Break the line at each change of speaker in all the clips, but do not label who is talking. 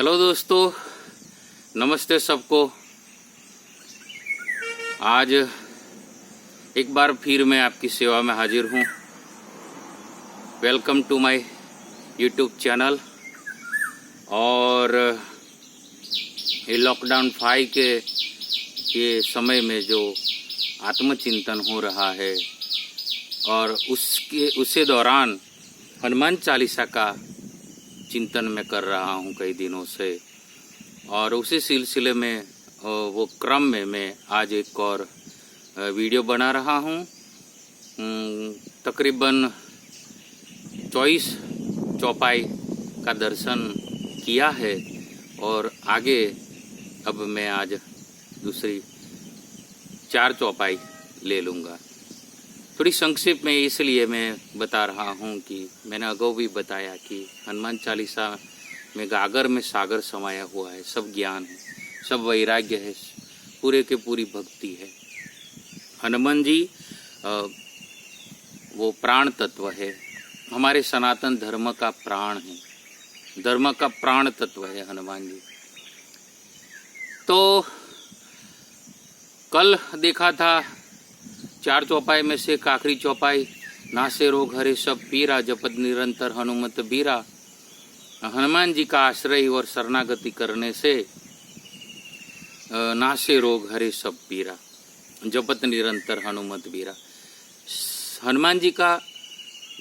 Hello दोस्तों, नमस्ते सबको। आज एक बार फिर मैं आपकी सेवा में हाजिर हूँ। Welcome to my YouTube channel. और ये लॉकडाउन 5 के ये समय में जो आत्मचिंतन हो रहा है और उसे दौरान हनुमान चालीसा का चिंतन मैं कर रहा हूँ कई दिनों से, और उसी सिलसिले में वो क्रम में मैं आज एक और वीडियो बना रहा हूँ। तकरीबन 24 चौपाई का दर्शन किया है और आगे अब मैं आज दूसरी 4 चौपाई ले लूँगा। थोड़ी संक्षेप में इसलिए मैं बता रहा हूँ कि मैंने अगाऊ भी बताया कि हनुमान चालीसा में गागर में सागर समाया हुआ है। सब ज्ञान है, सब वैराग्य है, पूरे के पूरी भक्ति है। हनुमान जी वो प्राण तत्व है, हमारे सनातन धर्म का प्राण है, धर्म का प्राण तत्व है हनुमान जी। तो कल देखा था 4 चौपाई में से एक आखिरी चौपाई, नासे रोग हरे सब पीरा, जपत निरंतर हनुमत बीरा। हनुमान जी का आश्रय और शरणागति करने से नासे रोग हरे सब पीरा, जपत निरंतर हनुमत बीरा। हनुमान जी का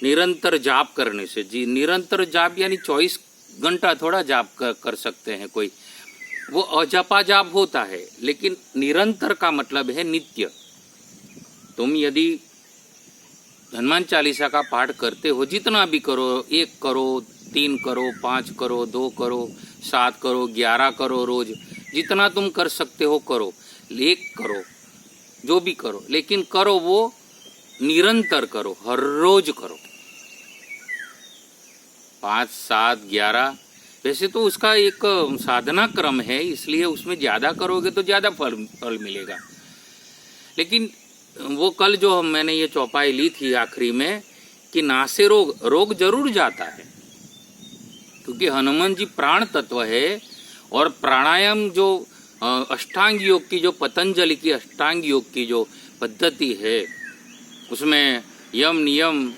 निरंतर जाप करने से, जी निरंतर जाप यानी 24 घंटा थोड़ा जाप कर सकते हैं कोई, वो अजपा जाप होता है, लेकिन निरंतर का मतलब है नित्य। तुम यदि हनुमान चालीसा का पाठ करते हो, जितना भी करो, 1 करो, 3 करो, 5 करो, 2 करो, 7 करो, 11 करो, रोज जितना तुम कर सकते हो करो, 1 करो, जो भी करो, लेकिन करो वो निरंतर करो, हर रोज करो। 5, 7, 11 वैसे तो उसका एक साधना क्रम है, इसलिए उसमें ज्यादा करोगे तो ज्यादा फल मिलेगा। लेकिन वो कल जो मैंने ये चौपाई ली थी आखिरी में कि नासे रोग जरूर जाता है, क्योंकि हनुमान जी प्राण तत्व है। और प्राणायाम जो अष्टांग योग की, जो पतंजलि की अष्टांग योग की जो पद्धति है, उसमें यम नियम,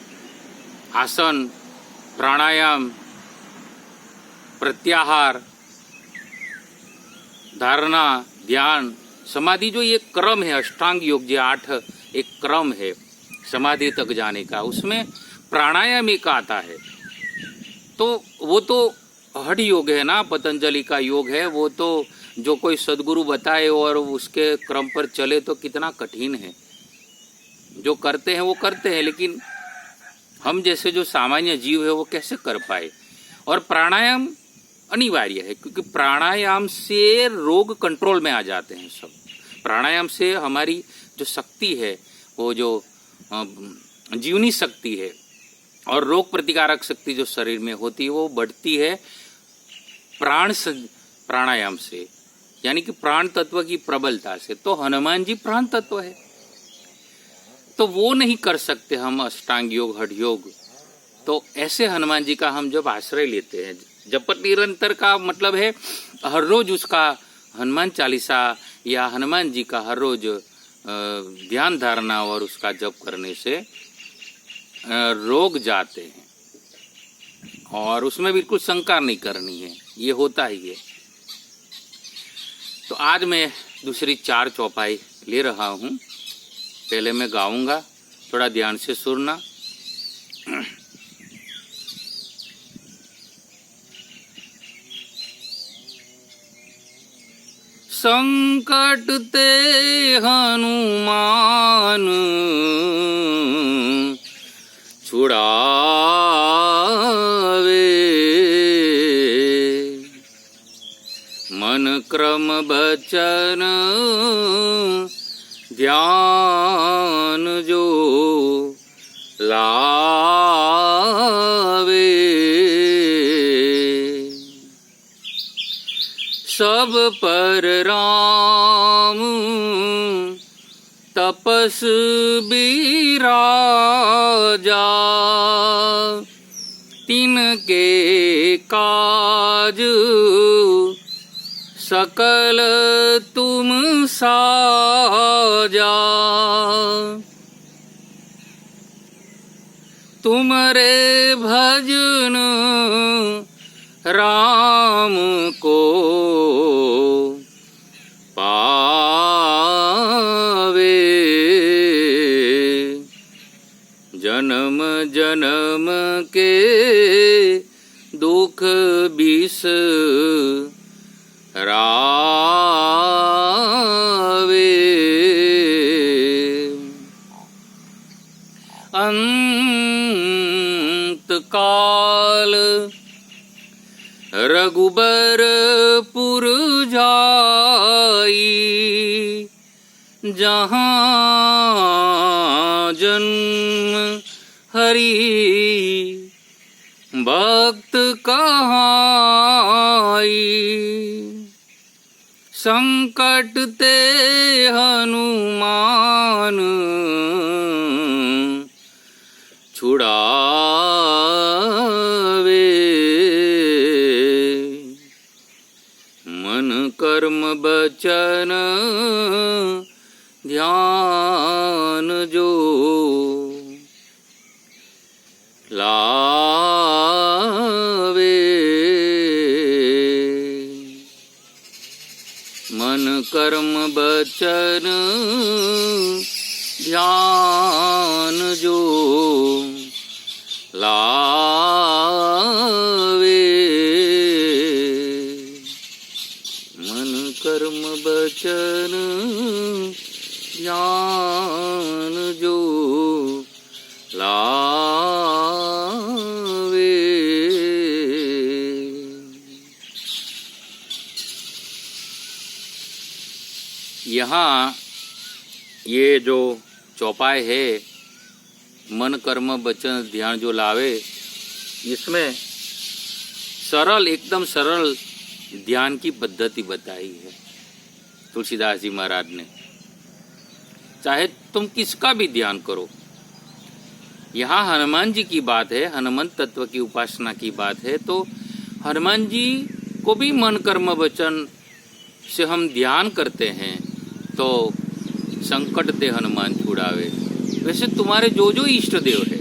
आसन, प्राणायाम, प्रत्याहार, धारणा, ध्यान, समाधि, जो ये क्रम है अष्टांग योग, जो 8 एक क्रम है समाधि तक जाने का, उसमें प्राणायाम एक आता है। तो वो तो हठ योग है ना, पतंजलि का योग है। वो तो जो कोई सदगुरु बताए और उसके क्रम पर चले तो कितना कठिन है। जो करते हैं वो करते हैं, लेकिन हम जैसे जो सामान्य जीव है वो कैसे कर पाए। और प्राणायाम अनिवार्य है, क्योंकि प्राणायाम से रोग कंट्रोल में आ जाते हैं सब। प्राणायाम से हमारी जो शक्ति है, वो जो जीवनी शक्ति है और रोग प्रतिकारक शक्ति जो शरीर में होती है वो बढ़ती है प्राणायाम से, यानी कि प्राण तत्व की प्रबलता से। तो हनुमान जी प्राण तत्व है, तो वो नहीं कर सकते हम अष्टांग योग, हठ योग। तो ऐसे हनुमान जी का हम जब आश्रय लेते हैं, जपत निरंतर का मतलब है हर रोज उसका हनुमान चालीसा या हनुमान जी का हर रोज ध्यान धारणा और उसका जप करने से रोग जाते हैं। और उसमें बिल्कुल शंका नहीं करनी है, ये होता ही है। तो आज मैं दूसरी 4 चौपाई ले रहा हूँ। पहले मैं गाऊंगा, थोड़ा ध्यान से सुनना। संकट ते हनुमान छुड़ावे, मन क्रम बचन ध्यान जो लावे। सब पर राम तपस बिराजा, तिनके काज सकल तुम साजा। तुमरे भजन राम को पावे। जन्म जन्म के दुख बिसरावे। अंत काल रघुबरपुर जाई। जहाँ जन्म हरि भक्त कहाई। संकट ते हनुमान छुड़ावे। मन कर्म बचन ध्यान जो लावे। मन कर्म बचन ध्यान जो लावे। मन कर्म बचन ध्यान जो लावे। यहाँ ये जो चौपाई है मन कर्म वचन ध्यान जो लावे, इसमें सरल एकदम सरल ध्यान की पद्धति बताई है तुलसीदास जी महाराज ने। चाहे तुम किसका भी ध्यान करो, यहाँ हनुमान जी की बात है, हनुमान तत्व की उपासना की बात है, तो हनुमान जी को भी मन कर्म वचन से हम ध्यान करते हैं तो संकट ते हनुमान छुड़ावे। वैसे तुम्हारे जो जो इष्ट देव है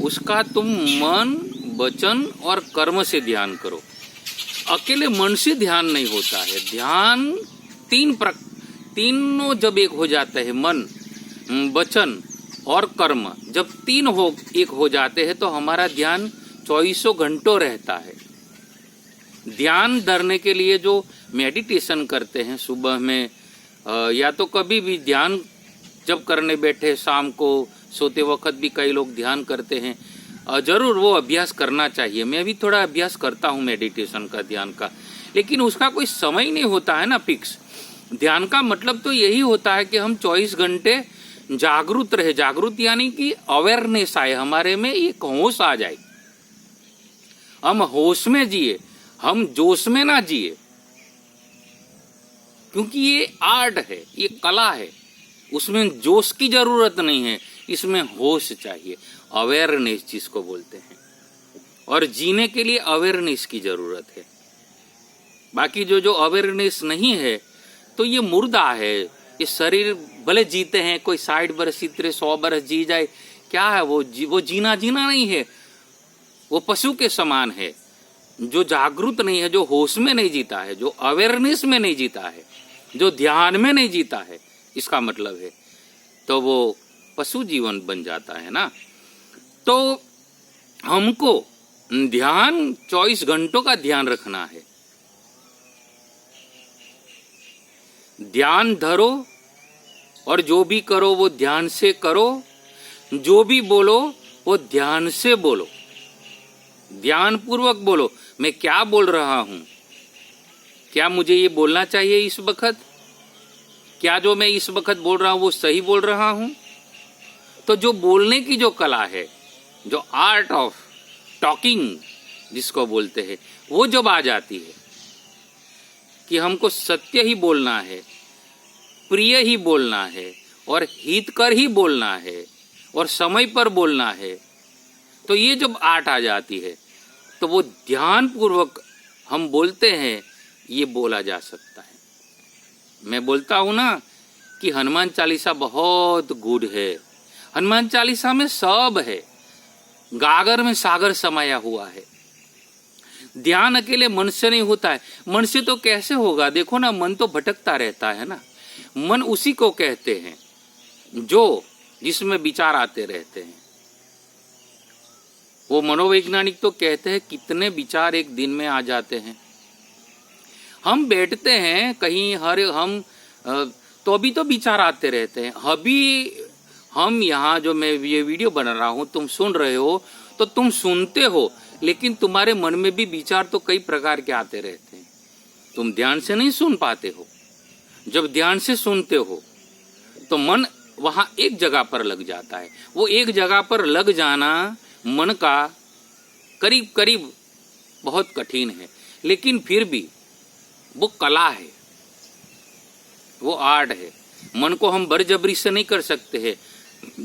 उसका तुम मन वचन और कर्म से ध्यान करो। अकेले मन से ध्यान नहीं होता है। ध्यान तीनों जब एक हो जाते हैं, मन वचन और कर्म जब तीन एक हो जाते हैं तो हमारा ध्यान 24 घंटों रहता है। ध्यान धरने के लिए जो मेडिटेशन करते हैं सुबह में या तो कभी भी ध्यान जब करने बैठे, शाम को सोते वक्त भी कई लोग ध्यान करते हैं, जरूर वो अभ्यास करना चाहिए। मैं भी थोड़ा अभ्यास करता हूँ मेडिटेशन का, ध्यान का, लेकिन उसका कोई समय नहीं होता है ना फिक्स। ध्यान का मतलब तो यही होता है कि हम 24 घंटे जागरूक रहे। जागरूक यानी कि अवेयरनेस आए हमारे में, एक होश आ जाए, हम होश में जिए, हम जोश में ना जिए, क्योंकि ये आर्ट है, ये कला है, उसमें जोश की जरूरत नहीं है, इसमें होश चाहिए। अवेयरनेस जिसको बोलते हैं, और जीने के लिए अवेयरनेस की जरूरत है। बाकी जो जो अवेयरनेस नहीं है तो ये मुर्दा है। ये शरीर भले जीते हैं, कोई 60 बरस, 100 बरस जी जाए, क्या है वो जीना नहीं है, वो पशु के समान है। जो जागरूक नहीं है, जो होश में नहीं जीता है, जो अवेयरनेस में नहीं जीता है, जो ध्यान में नहीं जीता है, इसका मतलब है तो वो पशु जीवन बन जाता है ना। तो हमको ध्यान 24 घंटों का ध्यान रखना है। ध्यान धरो और जो भी करो वो ध्यान से करो, जो भी बोलो वो ध्यान से बोलो, ध्यान पूर्वक बोलो। मैं क्या बोल रहा हूं, क्या मुझे ये बोलना चाहिए इस वक्त, क्या जो मैं इस वक्त बोल रहा हूं वो सही बोल रहा हूं। तो जो बोलने की जो कला है, जो आर्ट ऑफ टॉकिंग जिसको बोलते हैं, वो जब आ जाती है कि हमको सत्य ही बोलना है, प्रिय ही बोलना है, और हितकर ही बोलना है, और समय पर बोलना है, तो ये जब आर्ट आ जाती है तो वो ध्यान पूर्वक हम बोलते हैं, ये बोला जा सकता है। मैं बोलता हूं ना कि हनुमान चालीसा बहुत गुड है। हनुमान चालीसा में सब है, गागर में सागर समाया हुआ है। ध्यान अकेले मन से नहीं होता है। मन से तो कैसे होगा? देखो ना, मन तो भटकता रहता है ना। मन उसी को कहते हैं जो जिसमें विचार आते रहते हैं। वो मनोवैज्ञानिक तो कहते हैं कितने विचार एक दिन में आ जाते हैं। हम बैठते हैं कहीं, तो अभी तो विचार आते रहते हैं। अभी हम यहाँ जो मैं ये वीडियो बना रहा हूँ, तुम सुन रहे हो, तो तुम सुनते हो, लेकिन तुम्हारे मन में भी विचार तो कई प्रकार के आते रहते हैं। तुम ध्यान से नहीं सुन पाते हो। जब ध्यान से सुनते हो तो मन वहां एक जगह पर लग जाता है। वो एक जगह पर लग जाना मन का करीब करीब बहुत कठिन है, लेकिन फिर भी वो कला है, वो आर्ट है। मन को हम बरजबरी से नहीं कर सकते हैं।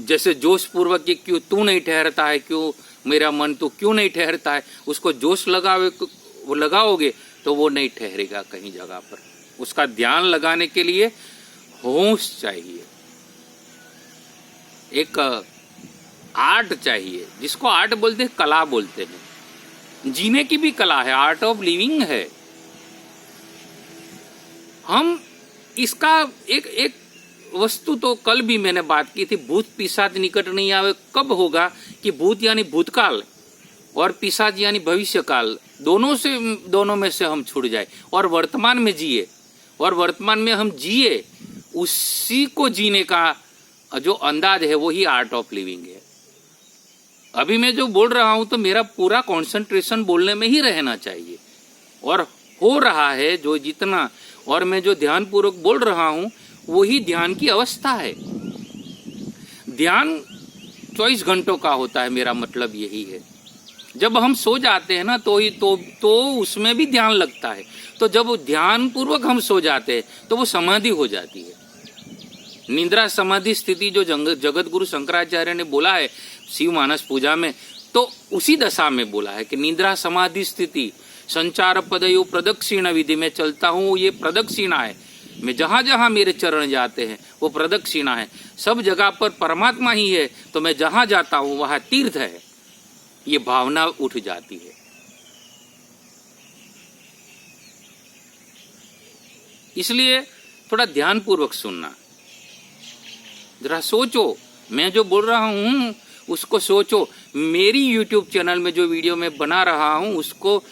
जैसे जोश पूर्वक कि क्यों तू नहीं ठहरता है, क्यों मेरा मन तो क्यों नहीं ठहरता है, उसको जोश लगाओगे तो वो नहीं ठहरेगा कहीं जगह पर। उसका ध्यान लगाने के लिए होश चाहिए, एक आर्ट चाहिए, जिसको आर्ट बोलते हैं, कला बोलते हैं। जीने की भी कला है, आर्ट ऑफ लिविंग है। हम इसका एक वस्तु तो कल भी मैंने बात की थी, भूत पिशाच निकट नहीं आवे। कब होगा कि भूत यानी भूतकाल और पिशाच यानी भविष्यकाल, दोनों में से हम छूट जाए और वर्तमान में जिए, और वर्तमान में हम जिए, उसी को जीने का जो अंदाज है वही आर्ट ऑफ लिविंग है। अभी मैं जो बोल रहा हूं तो मेरा पूरा कंसंट्रेशन बोलने में ही रहना चाहिए, और हो रहा है जो जितना, और मैं जो ध्यान पूर्वक बोल रहा हूं वही ध्यान की अवस्था है। ध्यान 24 घंटों का होता है, मेरा मतलब यही है। जब हम सो जाते हैं ना तो उसमें भी ध्यान लगता है। तो जब ध्यान पूर्वक हम सो जाते हैं तो वो समाधि हो जाती है। निद्रा समाधि स्थिति जो जगत गुरु शंकराचार्य ने बोला है शिव मानस पूजा में, तो उसी दशा में बोला है कि निद्रा समाधि स्थिति संचार पदयो प्रदक्षिणा विधि में चलता हूँ, ये प्रदक्षिणा है। मैं जहां जहां मेरे चरण जाते हैं वो प्रदक्षिणा है। सब जगह पर परमात्मा ही है, तो मैं जहां जाता हूं वहां तीर्थ है, ये भावना उठ जाती है। इसलिए थोड़ा ध्यान पूर्वक सुनना, जरा सोचो, मैं जो बोल रहा हूं उसको सोचो। मेरी YouTube चैनल में जो वीडियो मैं बना रहा हूं उसको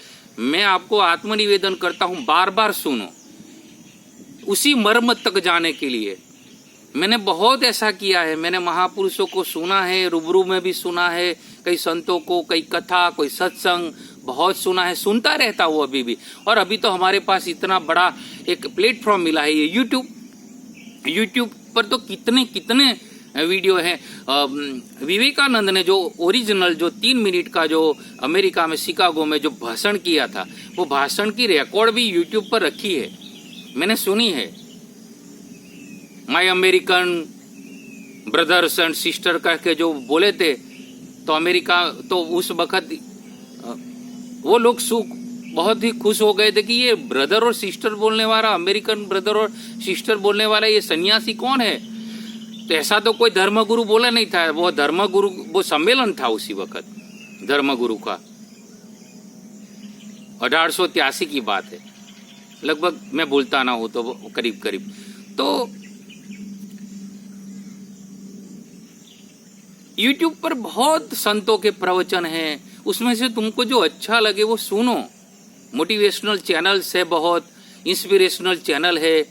मैं आपको आत्मनिवेदन करता हूं, बार बार सुनो, उसी मर्म तक जाने के लिए। मैंने बहुत ऐसा किया है, मैंने महापुरुषों को सुना है, रूबरू में भी सुना है, कई संतों को, कई कथा, कोई सत्संग बहुत सुना है, सुनता रहता हूँ अभी भी। और अभी तो हमारे पास इतना बड़ा एक प्लेटफॉर्म मिला है, ये यूट्यूब पर तो कितने कितने वीडियो हैं। विवेकानंद ने जो ओरिजिनल जो 3 मिनट का जो अमेरिका में शिकागो में जो भाषण किया था, वो भाषण की रिकॉर्ड भी यूट्यूब पर रखी है, मैंने सुनी है। My American brothers and sister करके जो बोले थे, तो अमेरिका तो उस वक्त वो लोग बहुत ही खुश हो गए थे कि ये ब्रदर और सिस्टर बोलने वाला, अमेरिकन ब्रदर और सिस्टर बोलने वाला ये सन्यासी कौन है। तो ऐसा तो कोई धर्मगुरु बोला नहीं था, वो धर्मगुरु, वो सम्मेलन था उसी वक्त धर्मगुरु का, 1883 की बात है लगभग, मैं भूलता ना हो तो करीब करीब। तो YouTube पर बहुत संतों के प्रवचन हैं, उसमें से तुमको जो अच्छा लगे वो सुनो। मोटिवेशनल चैनल्स है, बहुत इंस्पिरेशनल चैनल है,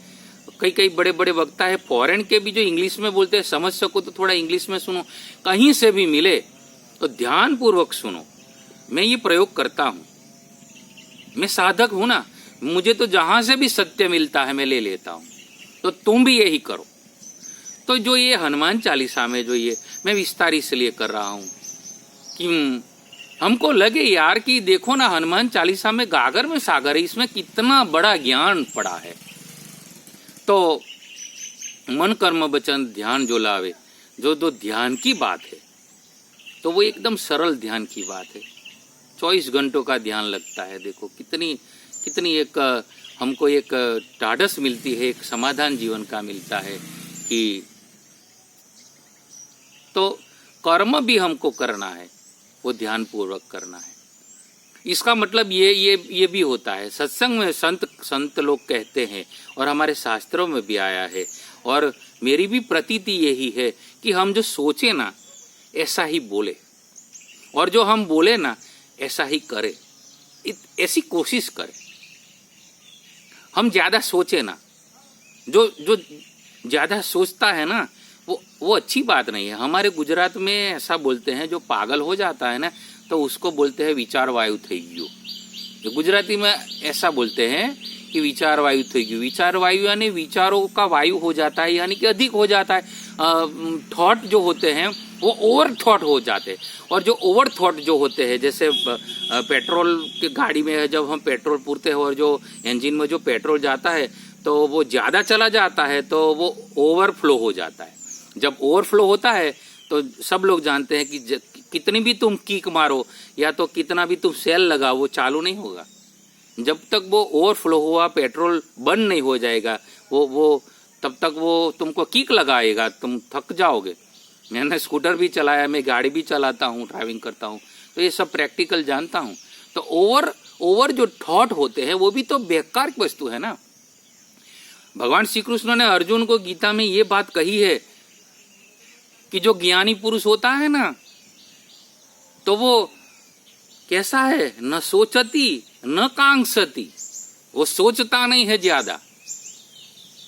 कई बड़े बड़े वक्ता है, फॉरेन के भी जो इंग्लिश में बोलते हैं, समझ सको तो थोड़ा इंग्लिश में सुनो। कहीं से भी मिले तो ध्यान पूर्वक सुनो। मैं ये प्रयोग करता हूँ, मैं साधक हूं ना, मुझे तो जहां से भी सत्य मिलता है मैं ले लेता हूं, तो तुम भी यही करो। तो जो ये हनुमान चालीसा में जो ये मैं विस्तार इसलिए कर रहा हूं कि हमको लगे यार कि देखो ना, हनुमान चालीसा में गागर में सागर है, इसमें कितना बड़ा ज्ञान पड़ा है। तो मन कर्म वचन ध्यान जो लावे, जो ध्यान की बात है, तो वो एकदम सरल ध्यान की बात है। 24 घंटों का ध्यान लगता है। देखो कितनी कितनी एक हमको एक ढाढ़स मिलती है, एक समाधान जीवन का मिलता है कि तो कर्म भी हमको करना है, वो ध्यान पूर्वक करना है। इसका मतलब ये भी होता है, सत्संग में संत लोग कहते हैं और हमारे शास्त्रों में भी आया है, और मेरी भी प्रतीति यही है कि हम जो सोचे ना ऐसा ही बोले, और जो हम बोले ना ऐसा ही करे, ऐसी कोशिश करें। हम ज्यादा सोचे ना, जो ज्यादा सोचता है ना वो अच्छी बात नहीं है। हमारे गुजरात में ऐसा बोलते हैं, जो पागल हो जाता है ना तो उसको बोलते हैं विचार वायु થઈ ગયો। जो गुजराती में ऐसा बोलते हैं कि विचार वायु થઈ ગયું। विचार वायु यानी विचारों का वायु हो जाता है, यानी कि अधिक हो जाता है। थॉट जो होते हैं वो ओवर थॉट हो जाते हैं, और जो ओवर थॉट जो होते हैं, जैसे पेट्रोल की गाड़ी में जब हम पेट्रोल पूरते हैं और जो इंजन में जो पेट्रोल जाता है तो वो ज़्यादा चला जाता है तो वो ओवरफ्लो हो जाता है। जब ओवरफ्लो होता है तो सब लोग जानते हैं कि कितनी भी तुम किक मारो या तो कितना भी तुम सेल लगाओ, वो चालू नहीं होगा। जब तक वो ओवरफ्लो हुआ पेट्रोल बंद नहीं हो जाएगा, वो तब तक वो तुमको किक लगाएगा, तुम थक जाओगे। मैंने स्कूटर भी चलाया, मैं गाड़ी भी चलाता हूँ, ड्राइविंग करता हूँ, तो ये सब प्रैक्टिकल जानता हूँ। तो ओवर जो थॉट होते हैं वो भी तो बेकार की वस्तु है ना। भगवान श्री कृष्ण ने अर्जुन को गीता में ये बात कही है कि जो ज्ञानी पुरुष होता है ना तो वो कैसा है, न सोचती न कांक्षती, वो सोचता नहीं है ज्यादा।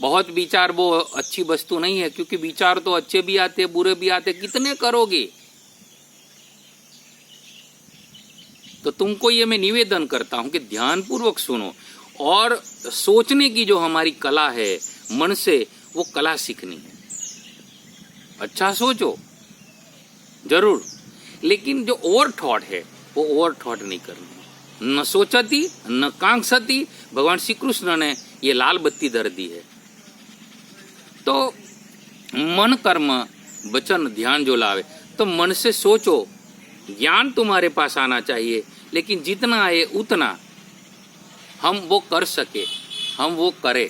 बहुत विचार वो अच्छी वस्तु नहीं है, क्योंकि विचार तो अच्छे भी आते बुरे भी आते, कितने करोगे। तो तुमको ये मैं निवेदन करता हूं कि ध्यान पूर्वक सुनो, और सोचने की जो हमारी कला है मन से, वो कला सीखनी है। अच्छा सोचो जरूर, लेकिन जो ओवर थॉट है वो ओवर थॉट नहीं करनी। न सोचती न कांक्षती, भगवान श्री कृष्ण ने ये लाल बत्ती धर दी है। तो मन कर्म वचन ध्यान जो लावे, तो मन से सोचो, ज्ञान तुम्हारे पास आना चाहिए, लेकिन जितना आए उतना हम वो कर सके, हम वो करें।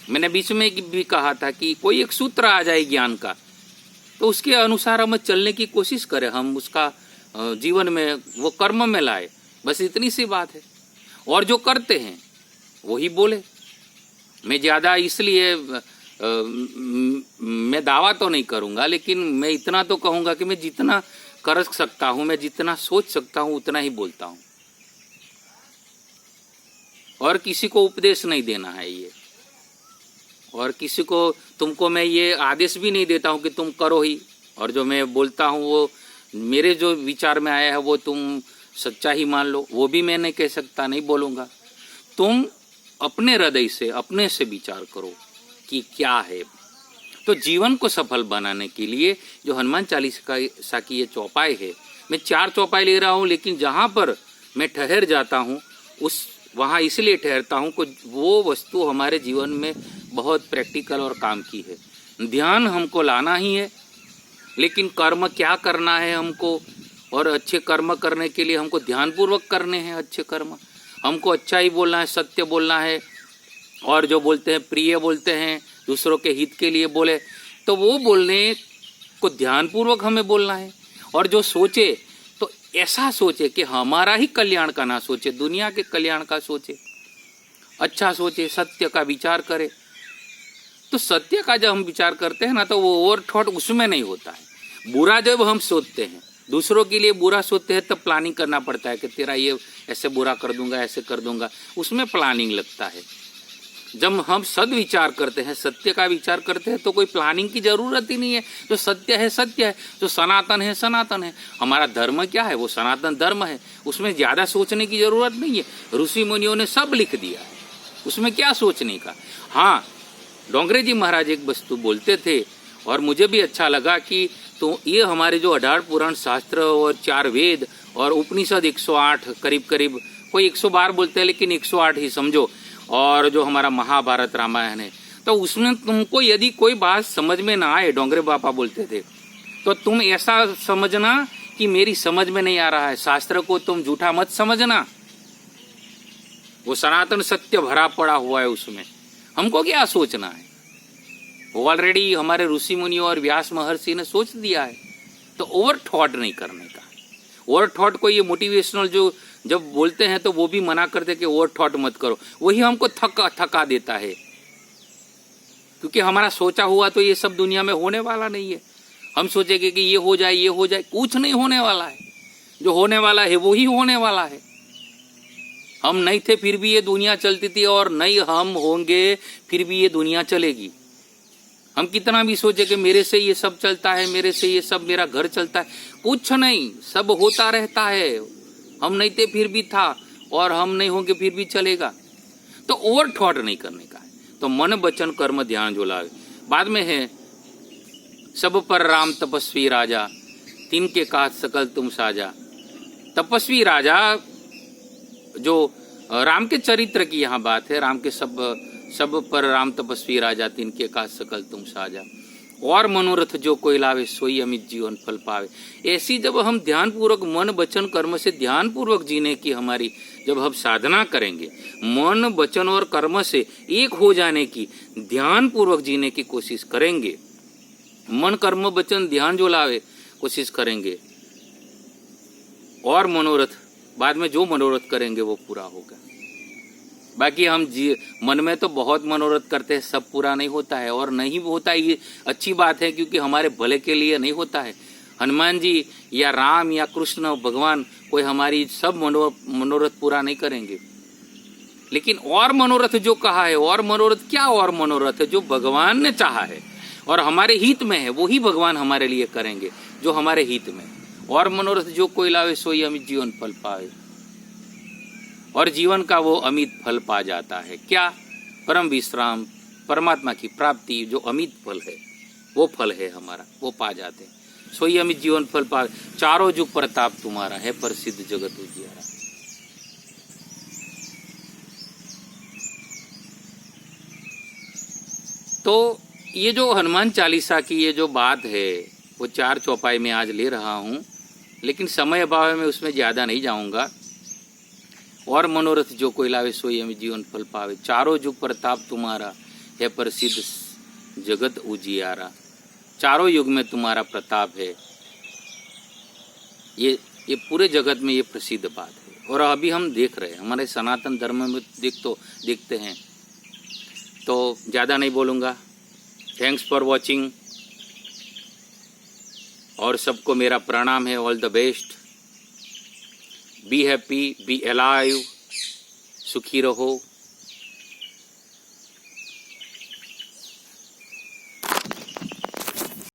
मैंने बीच में भी कहा था कि कोई एक सूत्र आ जाए ज्ञान का, तो उसके अनुसार हम चलने की कोशिश करें, हम उसका जीवन में वो कर्म में लाए, बस इतनी सी बात है। और जो करते हैं वही बोले। मैं ज़्यादा इसलिए मैं दावा तो नहीं करूँगा, लेकिन मैं इतना तो कहूँगा कि मैं जितना कर सकता हूँ, मैं जितना सोच सकता हूँ उतना ही बोलता हूँ, और किसी को उपदेश नहीं देना है ये, और किसी को तुमको मैं ये आदेश भी नहीं देता हूँ कि तुम करो ही, और जो मैं बोलता हूँ वो मेरे जो विचार में आया है वो तुम सच्चा ही मान लो, वो भी मैं नहीं कह सकता, नहीं बोलूँगा। तुम अपने हृदय से अपने से विचार करो कि क्या है। तो जीवन को सफल बनाने के लिए जो हनुमान चालीसा की ये चौपाई है, मैं 4 चौपाई ले रहा हूँ, लेकिन जहाँ पर मैं ठहर जाता हूँ वहाँ इसलिए ठहरता हूँ कि वो वस्तु हमारे जीवन में बहुत प्रैक्टिकल और काम की है। ध्यान हमको लाना ही है, लेकिन कर्म क्या करना है हमको, और अच्छे कर्म करने के लिए हमको ध्यानपूर्वक करने हैं अच्छे कर्म। हमको अच्छा ही बोलना है, सत्य बोलना है, और जो बोलते हैं प्रिय बोलते हैं, दूसरों के हित के लिए बोले, तो वो बोलने को ध्यानपूर्वक हमें बोलना है। और जो सोचे तो ऐसा सोचे कि हमारा ही कल्याण का ना सोचे, दुनिया के कल्याण का सोचे, अच्छा सोचे, सत्य का विचार करे। तो सत्य का जब हम विचार करते हैं ना तो वो ओवर थॉट उसमें नहीं होता है। बुरा जब हम सोचते हैं, दूसरों के लिए बुरा सोचते हैं, तब प्लानिंग करना पड़ता है कि तेरा ये ऐसे बुरा कर दूंगा, ऐसे कर दूंगा, उसमें प्लानिंग लगता है। जब हम सद्विचार करते हैं, सत्य का विचार करते हैं, तो कोई प्लानिंग की जरूरत ही नहीं है। जो सत्य है सत्य है, जो सनातन है सनातन है। हमारा धर्म क्या है, वो सनातन धर्म है, उसमें ज्यादा सोचने की जरूरत नहीं है। ऋषि मुनियों ने सब लिख दिया है, उसमें क्या सोचने का। हाँ, डोंगरे जी महाराज एक वस्तु बोलते थे और मुझे भी अच्छा लगा कि तो ये हमारे जो 18 पुराण शास्त्र और 4 वेद और उपनिषद 108 करीब करीब, कोई 112 बोलते हैं लेकिन 108 ही समझो, और जो हमारा महाभारत रामायण है, तो उसमें तुमको यदि कोई बात समझ में ना आए, डोंगरे बापा बोलते थे, तो तुम ऐसा समझना कि मेरी समझ में नहीं आ रहा है, शास्त्र को तुम झूठा मत समझना, वो सनातन सत्य भरा पड़ा हुआ है, उसमें हमको क्या सोचना है, वो ऑलरेडी हमारे ऋषि मुनियों और व्यास महर्षि ने सोच दिया है। तो ओवर थॉट नहीं करने का। ओवर थॉट को ये मोटिवेशनल जो जब बोलते हैं तो वो भी मना करते कि ओवर थॉट मत करो, वही हमको थका देता है, क्योंकि हमारा सोचा हुआ तो ये सब दुनिया में होने वाला नहीं है। हम सोचेंगे कि ये हो जाए, कुछ नहीं होने वाला है। जो होने वाला है वो ही होने वाला है। हम नहीं थे फिर भी ये दुनिया चलती थी, और नहीं हम होंगे फिर भी ये दुनिया चलेगी। हम कितना भी सोचे कि मेरे से ये सब चलता है, मेरे से ये सब, मेरा घर चलता है, कुछ नहीं, सब होता रहता है। हम नहीं थे फिर भी था, और हम नहीं होंगे फिर भी चलेगा। तो ओवर थॉट नहीं करने का है। तो मन वचन कर्म ध्यान जो लावे। बाद में है सब पर राम तपस्वी राजा, तिनके काज सकल तुम साजा। तपस्वी राजा, जो राम के चरित्र की यहाँ बात है, राम के सब पर राम तपस्वी राजा, तिनके काज सकल तुम साजा। और मनोरथ जो कोई लावे, सोई अमित जीवन फल पावे। ऐसी जब हम ध्यान पूर्वक मन वचन कर्म से ध्यान पूर्वक जीने की हमारी जब हम साधना करेंगे, मन वचन और कर्म से एक हो जाने की, ध्यान पूर्वक जीने की कोशिश करेंगे, मन कर्म वचन ध्यान जो लावे कोशिश करेंगे, और मनोरथ, बाद में जो मनोरथ करेंगे वो पूरा होगा। बाकी हम मन में तो बहुत मनोरथ करते हैं, सब पूरा नहीं होता है, और नहीं होता ये अच्छी बात है, क्योंकि हमारे भले के लिए नहीं होता है। हनुमान जी या राम या कृष्ण भगवान कोई हमारी सब मनोरथ पूरा नहीं करेंगे, लेकिन और मनोरथ जो कहा है, और मनोरथ क्या, और मनोरथ है जो भगवान ने चाहा है और हमारे हित में है, वो ही भगवान हमारे लिए करेंगे जो हमारे हित में। और मनोरथ जो कोई लावे, सोई अमित जीवन फल पावे। और जीवन का वो अमित फल पा जाता है। क्या? परम विश्राम, परमात्मा की प्राप्ति, जो अमित फल है, वो फल है हमारा, वो पा जाते हैं। सोई अमित जीवन फल पावे, चारों जुग प्रताप तुम्हारा है, प्रसिद्ध जगत उजियारा। तो ये जो हनुमान चालीसा की ये जो बात है, वो 4 चौपाई में आज ले रहा हूँ, लेकिन समय अभाव में उसमें ज्यादा नहीं जाऊंगा। और मनोरथ जो कोई लावे, सोई अमित जीवन फल पावे। चारों जुग प्रताप तुम्हारा है, प्रसिद्ध जगत उजियारा। चारों युग में तुम्हारा प्रताप है, ये पूरे जगत में ये प्रसिद्ध बात है। और अभी हम देख रहे हैं हमारे सनातन धर्म में देखते हैं। तो ज़्यादा नहीं बोलूँगा। थैंक्स फॉर वॉचिंग, और सबको मेरा प्रणाम है। All the best. Be happy, be alive, सुखी रहो।